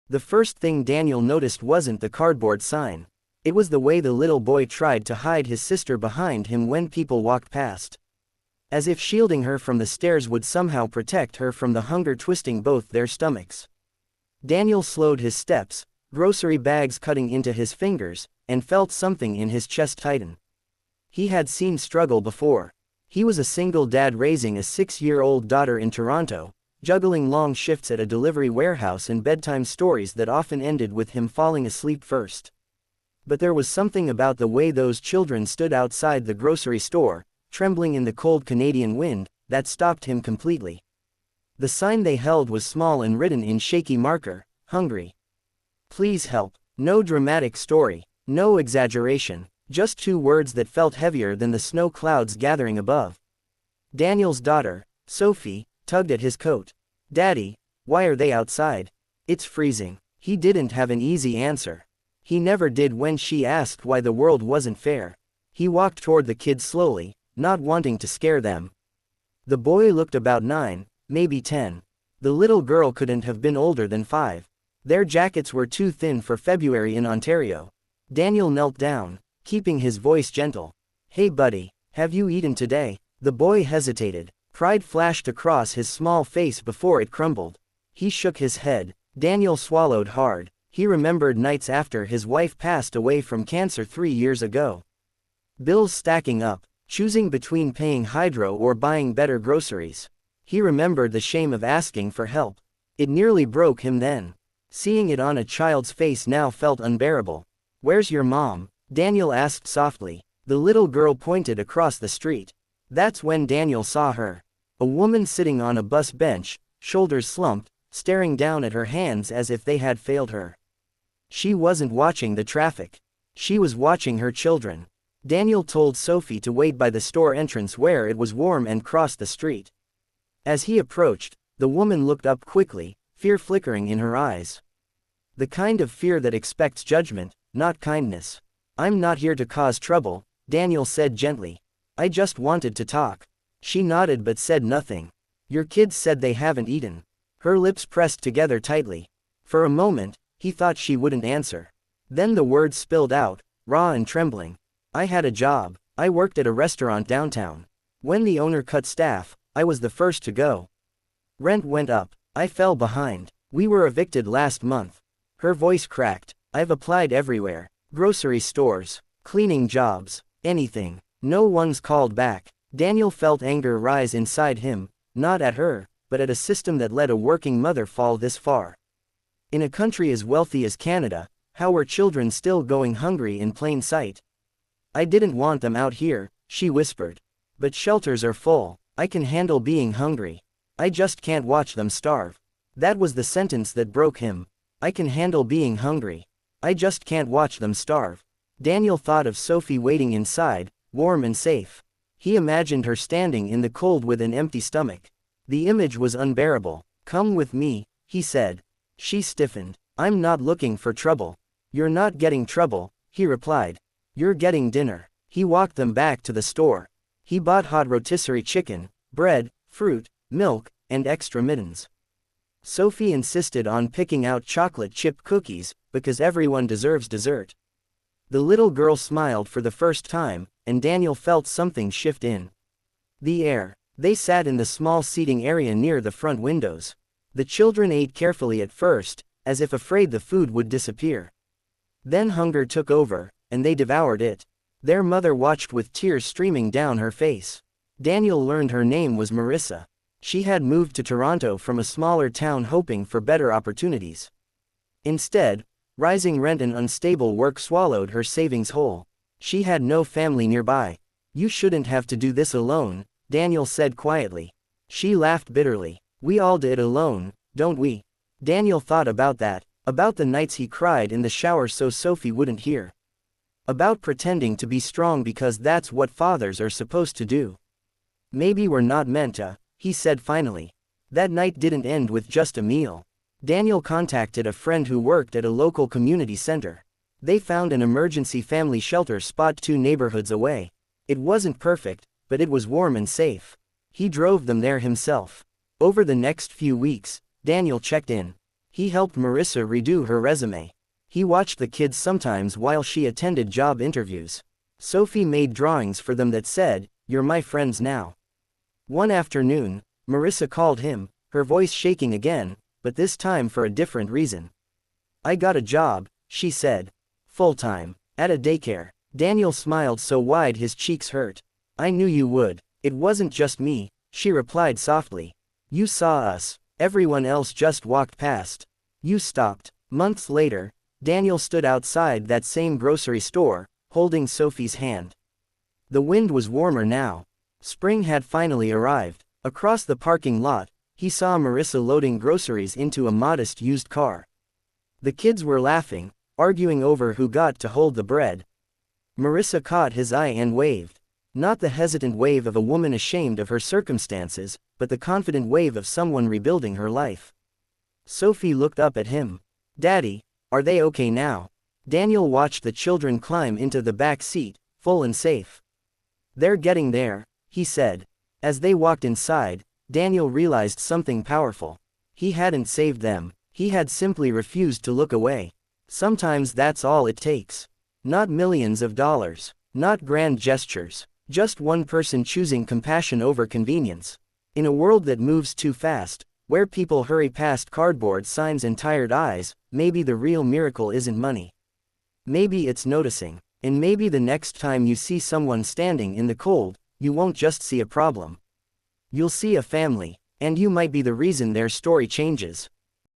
The first thing Daniel noticed wasn't the cardboard sign. It was the way the little boy tried to hide his sister behind him when people walked past. As if shielding her from the stares would somehow protect her from the hunger twisting both their stomachs. Daniel slowed his steps, grocery bags cutting into his fingers, and felt something in his chest tighten. He had seen struggle before. He was a single dad raising a 6-year-old daughter in Toronto, juggling long shifts at a delivery warehouse and bedtime stories that often ended with him falling asleep first. But there was something about the way those children stood outside the grocery store, trembling in the cold Canadian wind, that stopped him completely. The sign they held was small and written in shaky marker, "Hungry. Please help." No dramatic story, no exaggeration, just 2 words that felt heavier than the snow clouds gathering above. Daniel's daughter, Sophie, tugged at his coat. "Daddy, why are they outside? It's freezing." He didn't have an easy answer. He never did when she asked why the world wasn't fair. He walked toward the kids slowly, not wanting to scare them. The boy looked about 9, maybe 10. The little girl couldn't have been older than 5. Their jackets were too thin for February in Ontario. Daniel knelt down, keeping his voice gentle. "Hey buddy, have you eaten today?" The boy hesitated. Pride flashed across his small face before it crumbled. He shook his head. Daniel swallowed hard. He remembered nights after his wife passed away from cancer 3 years ago. Bills stacking up, choosing between paying hydro or buying better groceries. He remembered the shame of asking for help. It nearly broke him then. Seeing it on a child's face now felt unbearable. "Where's your mom?" Daniel asked softly. The little girl pointed across the street. That's when Daniel saw her. A woman sitting on a bus bench, shoulders slumped, staring down at her hands as if they had failed her. She wasn't watching the traffic. She was watching her children. Daniel told Sophie to wait by the store entrance where it was warm and cross the street. As he approached, the woman looked up quickly, fear flickering in her eyes. The kind of fear that expects judgment, not kindness. "I'm not here to cause trouble," Daniel said gently. "I just wanted to talk." She nodded but said nothing. "Your kids said they haven't eaten." Her lips pressed together tightly. For a moment, he thought she wouldn't answer. Then the words spilled out, raw and trembling. "I had a job. I worked at a restaurant downtown. When the owner cut staff, I was the first to go. Rent went up. I fell behind. We were evicted last month." Her voice cracked. "I've applied everywhere. Grocery stores, cleaning jobs, anything. No one's called back." Daniel felt anger rise inside him, not at her, but at a system that let a working mother fall this far. In a country as wealthy as Canada, how were children still going hungry in plain sight? "I didn't want them out here," she whispered. "But shelters are full. I can handle being hungry. I just can't watch them starve." That was the sentence that broke him. "I can handle being hungry. I just can't watch them starve." Daniel thought of Sophie waiting inside, warm and safe. He imagined her standing in the cold with an empty stomach. The image was unbearable. "Come with me," he said. She stiffened. "I'm not looking for trouble." "You're not getting trouble," he replied. "You're getting dinner." He walked them back to the store. He bought hot rotisserie chicken, bread, fruit, milk, and extra mittens. Sophie insisted on picking out chocolate chip cookies, because everyone deserves dessert. The little girl smiled for the first time, and Daniel felt something shift in the air. They sat in the small seating area near the front windows. The children ate carefully at first, as if afraid the food would disappear. Then hunger took over, and they devoured it. Their mother watched with tears streaming down her face. Daniel learned her name was Marissa. She had moved to Toronto from a smaller town hoping for better opportunities. Instead, rising rent and unstable work swallowed her savings whole. She had no family nearby. "You shouldn't have to do this alone," Daniel said quietly. She laughed bitterly. "We all do it alone, don't we?" Daniel thought about that, about the nights he cried in the shower so Sophie wouldn't hear. About pretending to be strong because that's what fathers are supposed to do. "Maybe we're not meant to," he said finally. That night didn't end with just a meal. Daniel contacted a friend who worked at a local community center. They found an emergency family shelter spot 2 neighborhoods away. It wasn't perfect, but it was warm and safe. He drove them there himself. Over the next few weeks, Daniel checked in. He helped Marissa redo her resume. He watched the kids sometimes while she attended job interviews. Sophie made drawings for them that said, "You're my friends now." One afternoon, Marissa called him, her voice shaking again, but this time for a different reason. "I got a job," she said. "Full-time. At a daycare." Daniel smiled so wide his cheeks hurt. "I knew you would. It wasn't just me," she replied softly. "You saw us. Everyone else just walked past. You stopped." Months later, Daniel stood outside that same grocery store, holding Sophie's hand. The wind was warmer now. Spring had finally arrived. Across the parking lot, he saw Marissa loading groceries into a modest used car. The kids were laughing, arguing over who got to hold the bread. Marissa caught his eye and waved. Not the hesitant wave of a woman ashamed of her circumstances, but the confident wave of someone rebuilding her life. Sophie looked up at him. "Daddy, are they okay now?" Daniel watched the children climb into the back seat, full and safe. "They're getting there," he said. As they walked inside, Daniel realized something powerful. He hadn't saved them, he had simply refused to look away. Sometimes that's all it takes. Not millions of dollars, not grand gestures, just one person choosing compassion over convenience. In a world that moves too fast, where people hurry past cardboard signs and tired eyes, maybe the real miracle isn't money. Maybe it's noticing. And maybe the next time you see someone standing in the cold, you won't just see a problem. You'll see a family, and you might be the reason their story changes.